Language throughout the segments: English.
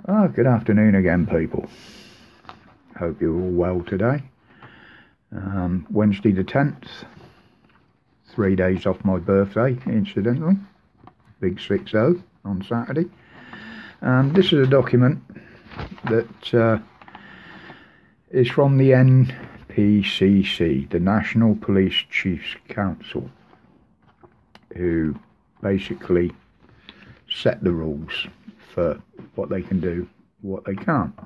Good afternoon again, people. Hope you're all well today. Wednesday the 10th, 3 days off my birthday, incidentally. Big 6-0 on Saturday. This is a document that is from the NPCC, the National Police Chiefs Council, who basically set the rules for what they can do, what they can't.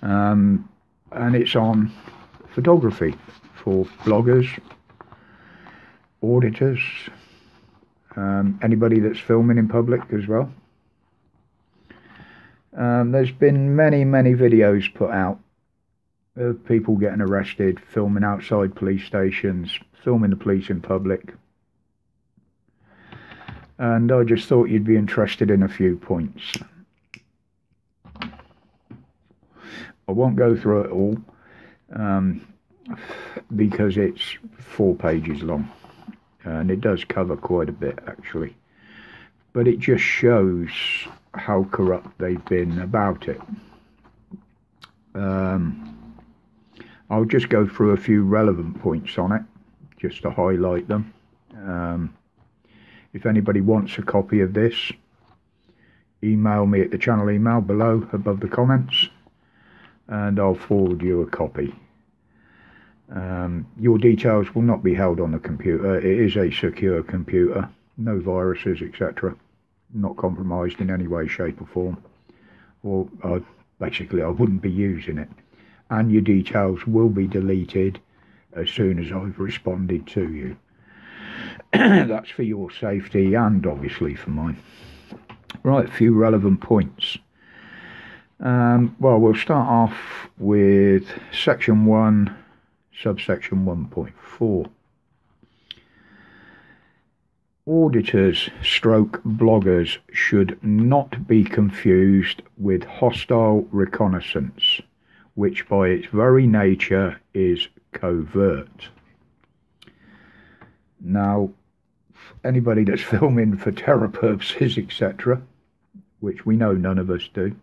And it's on photography for bloggers, auditors, anybody that's filming in public as well. There's been many videos put out of people getting arrested, filming outside police stations, filming the police in public. And I just thought you'd be interested in a few points. I won't go through it all because it's 4 pages long, and it does cover quite a bit actually, but it just shows how corrupt they've been about it. I'll just go through a few relevant points on it just to highlight them. If anybody wants a copy of this, email me at the channel email below above the comments and I'll forward you a copy. Your details will not be held on the computer. It is a secure computer, no viruses, etc. Not compromised in any way, shape or form. Or basically I wouldn't be using it. And your details will be deleted as soon as I've responded to you. That's for your safety and obviously for mine. Right, a few relevant points. Well, we'll start off with section 1, subsection 1.4. Auditors stroke bloggers should not be confused with hostile reconnaissance, which by its very nature is covert. Now, anybody that's filming for terror purposes, etc., which we know none of us do,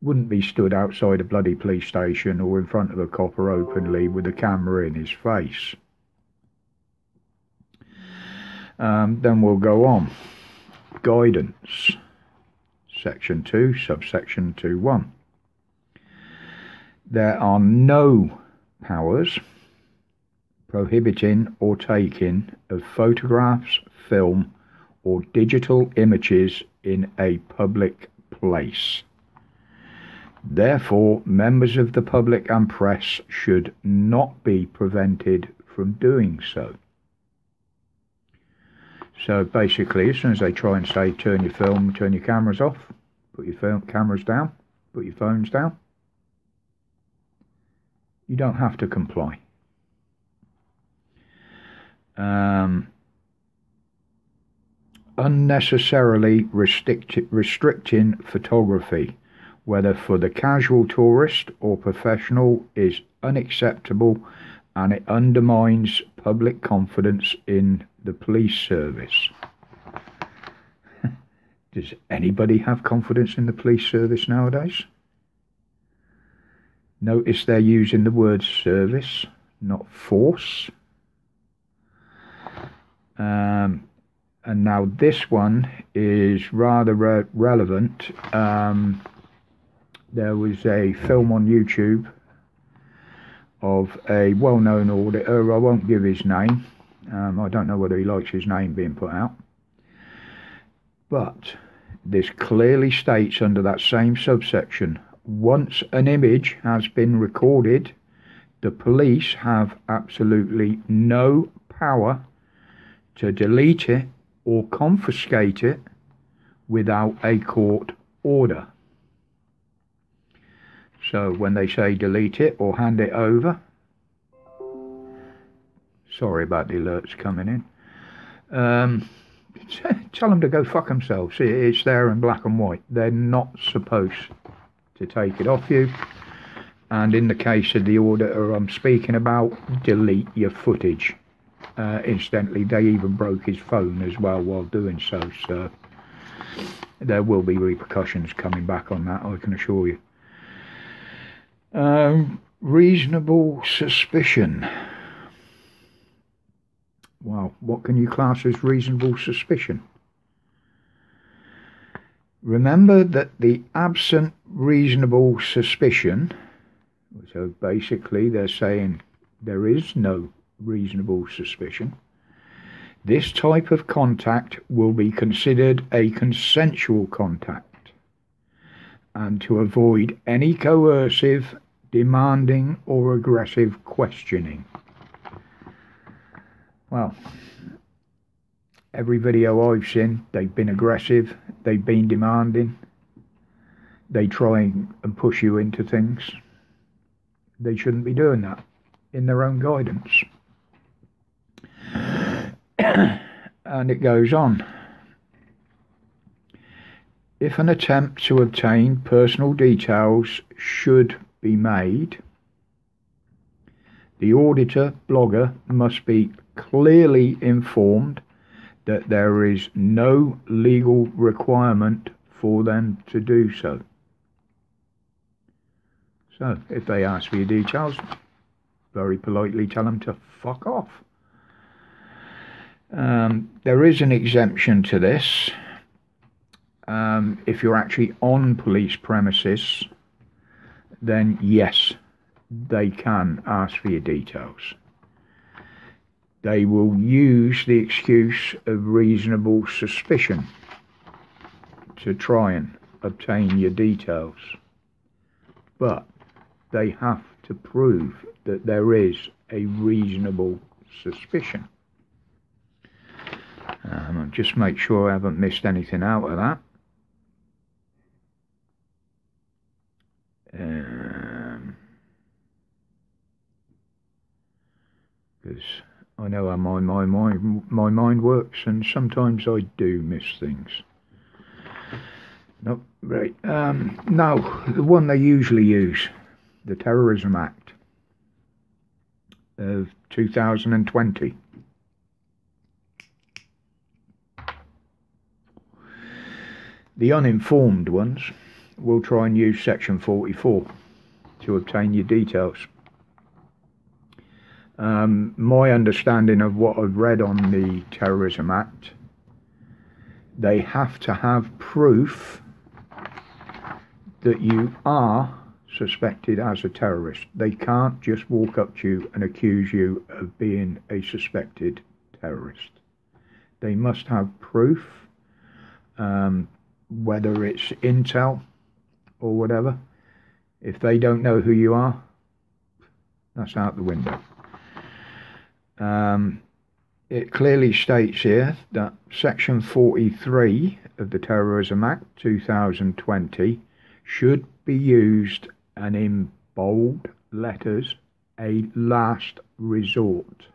wouldn't be stood outside a bloody police station or in front of a copper openly with a camera in his face. Then we'll go on. Guidance. Section 2, subsection 2.1. There are no powers prohibiting or taking of photographs, film or digital images in a public place. Therefore, members of the public and press should not be prevented from doing so. So basically, as soon as they try and say turn your film, turn your cameras off, put your cameras down, put your phones down, you don't have to comply. Unnecessarily restricting photography, whether for the casual tourist or professional, is unacceptable and it undermines public confidence in the police service. Does anybody have confidence in the police service nowadays? Notice they're using the word service, not force. And now this one is rather relevant. There was a film on YouTube of a well-known auditor. I won't give his name. I don't know whether he likes his name being put out. But this clearly states under that same subsection, once an image has been recorded, the police have absolutely no power to delete it or confiscate it without a court order. So when they say delete it or hand it over, sorry about the alerts coming in, tell them to go fuck themselves. It's there in black and white. They're not supposed to take it off you. And in the case of the auditor I'm speaking about, delete your footage. Incidentally, they even broke his phone as well while doing so. So there will be repercussions coming back on that, I can assure you. Reasonable suspicion. Well, what can you class as reasonable suspicion? Remember that the absent reasonable suspicion, so basically they're saying there is no reasonable suspicion, this type of contact will be considered a consensual contact, and to avoid any coercive, demanding or aggressive questioning. Well, every video I've seen, they've been aggressive, they've been demanding, they try and push you into things. They shouldn't be doing that in their own guidance. And it goes on. If an attempt to obtain personal details should be made, the auditor blogger must be clearly informed that there is no legal requirement for them to do so. So, if they ask for your details, very politely tell them to fuck off. There is an exemption to this. If you're actually on police premises, then yes, they can ask for your details. They will use the excuse of reasonable suspicion to try and obtain your details. But they have to prove that there is a reasonable suspicion. I'll just make sure I haven't missed anything out of that. Because I know how my mind works, and sometimes I do miss things. Nope, right. Now, the one they usually use, the Terrorism Act of 2020. The uninformed ones will try and use Section 44 to obtain your details. My understanding of what I've read on the Terrorism Act, they have to have proof that you are suspected as a terrorist. They can't just walk up to you and accuse you of being a suspected terrorist. They must have proof, whether it's intel or whatever. If they don't know who you are, that's out the window. It clearly states here that Section 43 of the Terrorism Act 2020 should be used, and in bold letters, a last resort.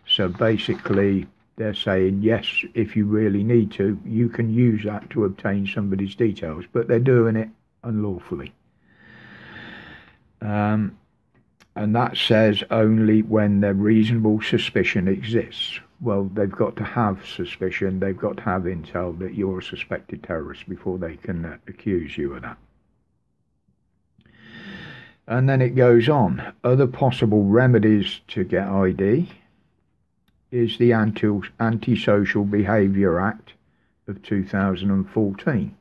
So basically they're saying, yes, if you really need to, you can use that to obtain somebody's details, but they're doing it unlawfully. And that says only when the reasonable suspicion exists. Well, they've got to have suspicion, they've got to have intel that you're a suspected terrorist before they can accuse you of that. And then it goes on. Other possible remedies to get ID is the Antisocial Behaviour Act of 2014.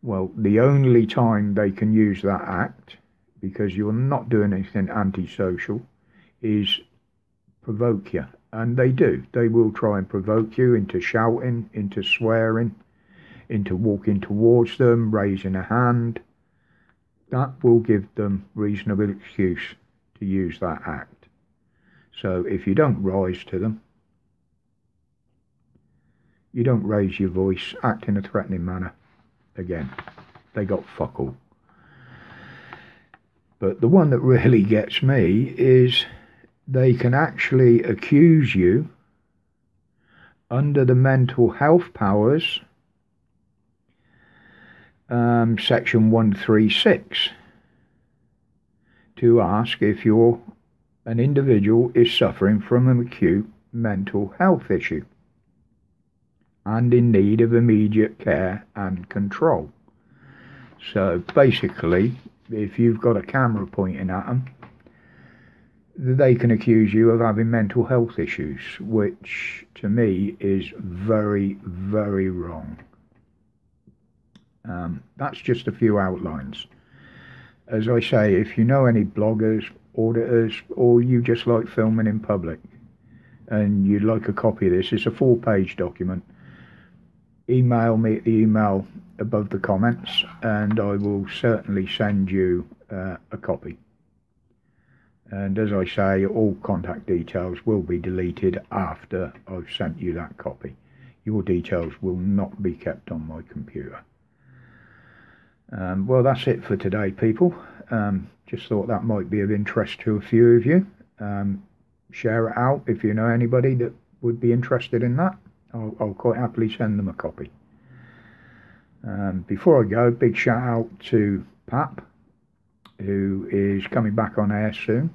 Well, the only time they can use that act, because you're not doing anything antisocial, is provoke you. And they do. They will try and provoke you into shouting, into swearing, into walking towards them, raising a hand. That will give them reasonable excuse to use that act. So if you don't rise to them, you don't raise your voice, act in a threatening manner, again, they got fuck all. But the one that really gets me is they can actually accuse you under the mental health powers, Section 136, to ask if an individual is suffering from an acute mental health issue. and in need of immediate care and control. So basically, if you've got a camera pointing at them, they can accuse you of having mental health issues, which to me is very, very wrong. That's just a few outlines. As I say, if you know any bloggers, auditors, or you just like filming in public and you'd like a copy of this, it's a 4-page document, email me at the email above the comments and I will certainly send you a copy. And as I say, all contact details will be deleted after I've sent you that copy. Your details will not be kept on my computer. Well, that's it for today, people. Just thought that might be of interest to a few of you. Share it out if you know anybody that would be interested in that. I'll quite happily send them a copy. Before I go, big shout out to Pap, who is coming back on air soon.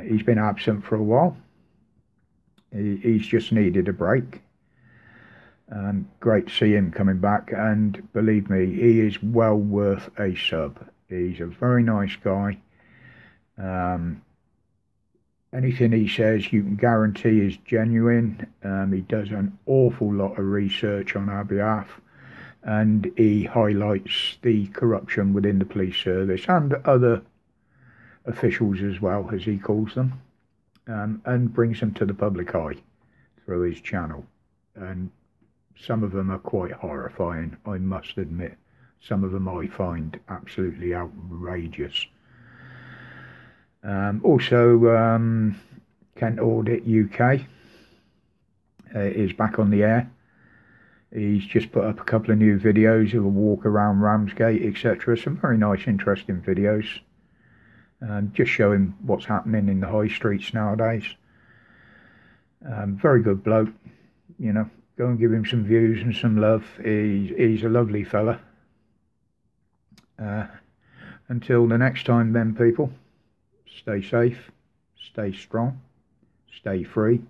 He's been absent for a while. He's just needed a break. Great to see him coming back, and believe me, he is well worth a sub. He's a very nice guy. Anything he says you can guarantee is genuine. He does an awful lot of research on our behalf, and he highlights the corruption within the police service and other officials as well, as he calls them, and brings them to the public eye through his channel. And some of them are quite horrifying, I must admit. Some of them I find absolutely outrageous. Also, Kent Audit UK is back on the air. He's just put up a couple of new videos of a walk around Ramsgate, etc. Some very nice, interesting videos. Just showing what's happening in the high streets nowadays. Very good bloke, you know. Go and give him some views and some love. He's a lovely fella. Until the next time then, people, stay safe, stay strong, stay free,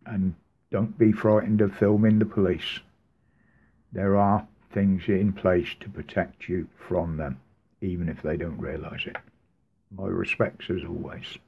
and don't be frightened of filming the police. There are things in place to protect you from them, even if they don't realise it. My respects as always.